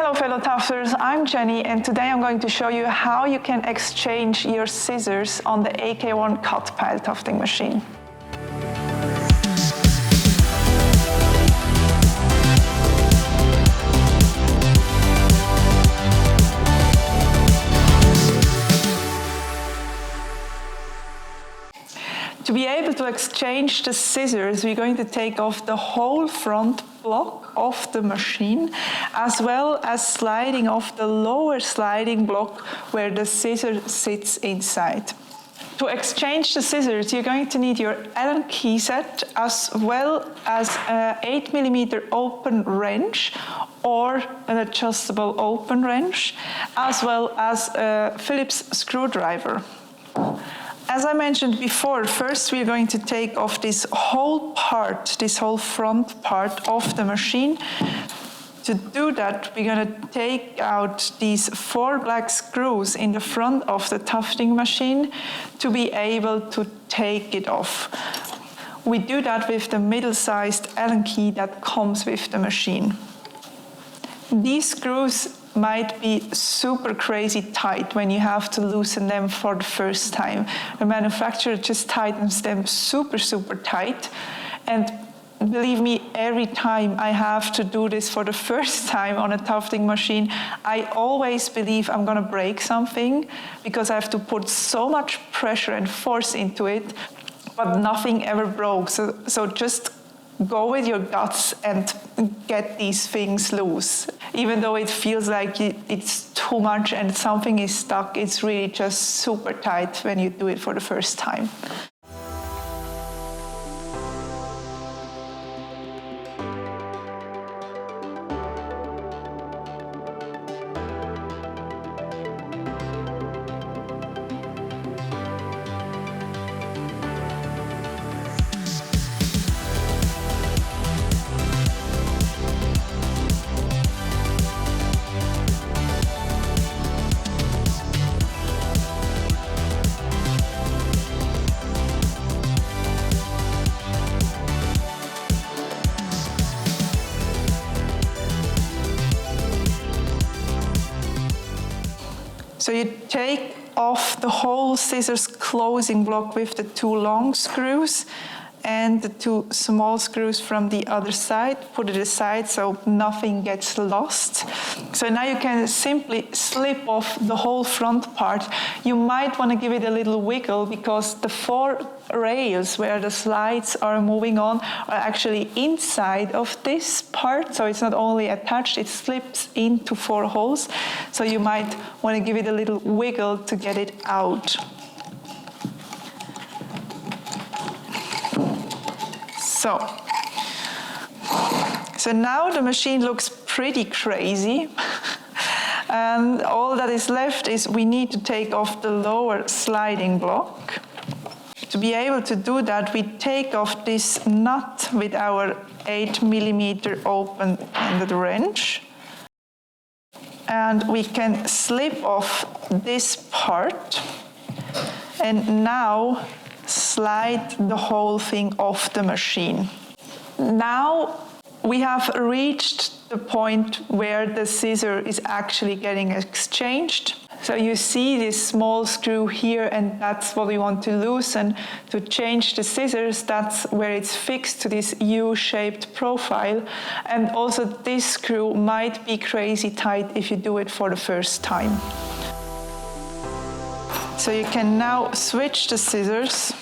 Hello fellow tufters, I'm Jenny and today I'm going to show you how you can exchange your scissors on the AK1 cut pile tufting machine. To be able to exchange the scissors, we're going to take off the whole front block of the machine, as well as sliding off the lower sliding block where the scissor sits inside. To exchange the scissors, you're going to need your Allen key set, as well as an 8mm open wrench or an adjustable open wrench, as well as a Phillips screwdriver. As I mentioned before, first we're going to take off this whole part, this whole front part of the machine. To do that, we're going to take out these 4 black screws in the front of the tufting machine to be able to take it off. We do that with the middle-sized Allen key that comes with the machine. These screws might be super crazy tight when you have to loosen them for the first time. The manufacturer just tightens them super tight, and believe me, every time I have to do this for the first time on a tufting machine, I always believe I'm gonna break something because I have to put so much pressure and force into it, but nothing ever broke. So just go with your guts and get these things loose. Even though it feels like it's too much and something is stuck, it's really just super tight when you do it for the first time. So you take off the whole scissors closing block with the 2 long screws and the 2 small screws from the other side, put it aside so nothing gets lost. So now you can simply slip off the whole front part. You might want to give it a little wiggle because the 4 rails where the slides are moving on are actually inside of this part, so it's not only attached, it slips into 4 holes. So you might want to give it a little wiggle to get it out. So now the machine looks pretty crazy. And all that is left is we need to take off the lower sliding block. To be able to do that, we take off this nut with our 8mm open-ended wrench. And we can slip off this part. And now slide the whole thing off the machine. Now we have reached the point where the scissor is actually getting exchanged. So you see this small screw here, and that's what we want to loosen. To change the scissors, that's where it's fixed to this U-shaped profile. And also this screw might be crazy tight if you do it for the first time. So you can now switch the scissors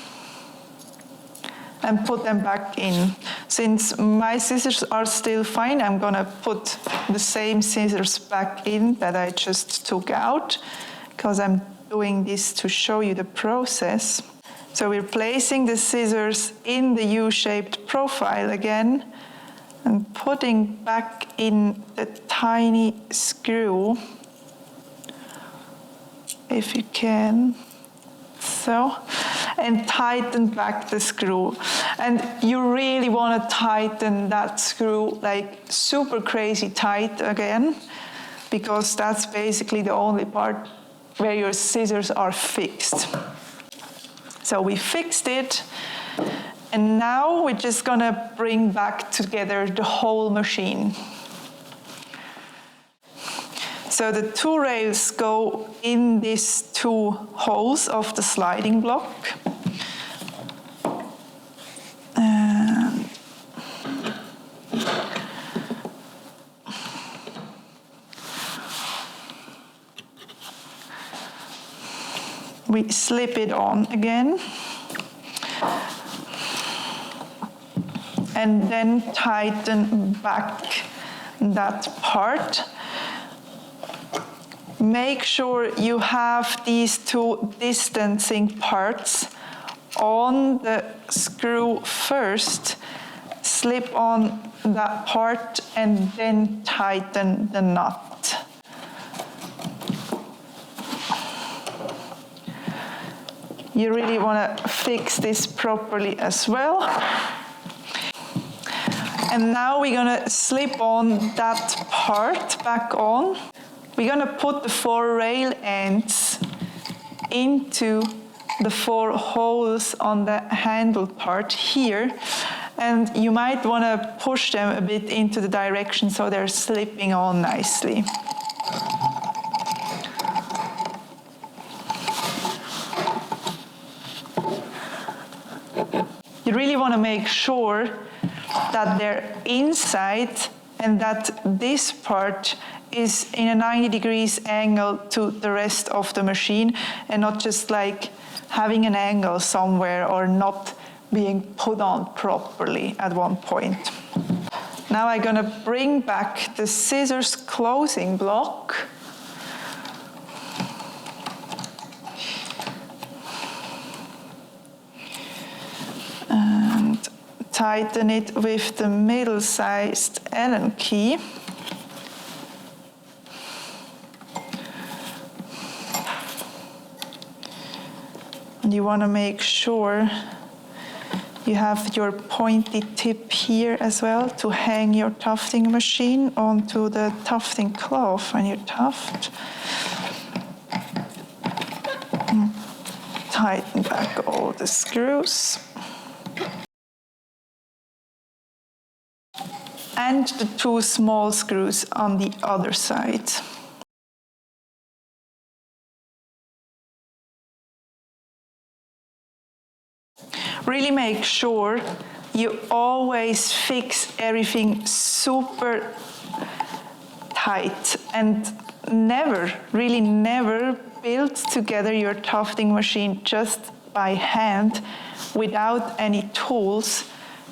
and put them back in. Since my scissors are still fine, I'm gonna put the same scissors back in that I just took out, because I'm doing this to show you the process. So we're placing the scissors in the U-shaped profile again and putting back in the tiny screw, if you can, so, and tighten back the screw. And you really want to tighten that screw like super crazy tight again, because that's basically the only part where your scissors are fixed. So we fixed it, and now we're just gonna bring back together the whole machine. So the two rails go in these two holes of the sliding block. And we slip it on again. And then tighten back that part. Make sure you have these two distancing parts on the screw first. Slip on that part and then tighten the nut. You really want to fix this properly as well. And now we're going to slip on that part back on. We're going to put the 4 rail ends into the 4 holes on the handle part here. And you might want to push them a bit into the direction so they're slipping on nicely. You really want to make sure that they're inside and that this part is in a 90 degrees angle to the rest of the machine and not just like having an angle somewhere or not being put on properly at one point. Now I'm going to bring back the scissors closing block. And tighten it with the middle-sized Allen key. And you want to make sure you have your pointy tip here as well to hang your tufting machine onto the Tuftinglove when you tuft. Tighten back all the screws. And the 2 small screws on the other side. Really make sure you always fix everything super tight and never, really never build together your tufting machine just by hand without any tools.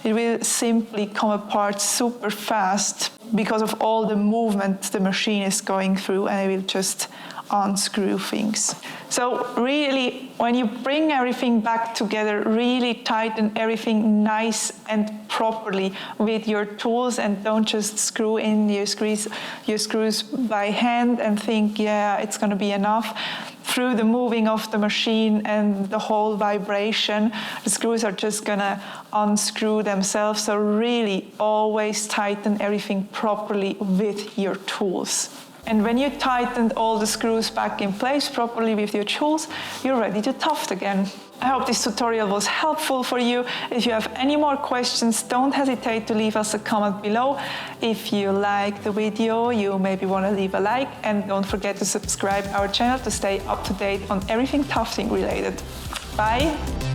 It will simply come apart super fast because of all the movement the machine is going through, and it will just unscrew things. So really, when you bring everything back together, really tighten everything nice and properly with your tools, and don't just screw in your screws by hand and think, yeah, it's going to be enough. Through the moving of the machine and the whole vibration, the screws are just going to unscrew themselves. So really always tighten everything properly with your tools. And when you tightened all the screws back in place properly with your tools, you're ready to tuft again. I hope this tutorial was helpful for you. If you have any more questions, don't hesitate to leave us a comment below. If you like the video, you maybe want to leave a like, and don't forget to subscribe our channel to stay up to date on everything tufting related. Bye!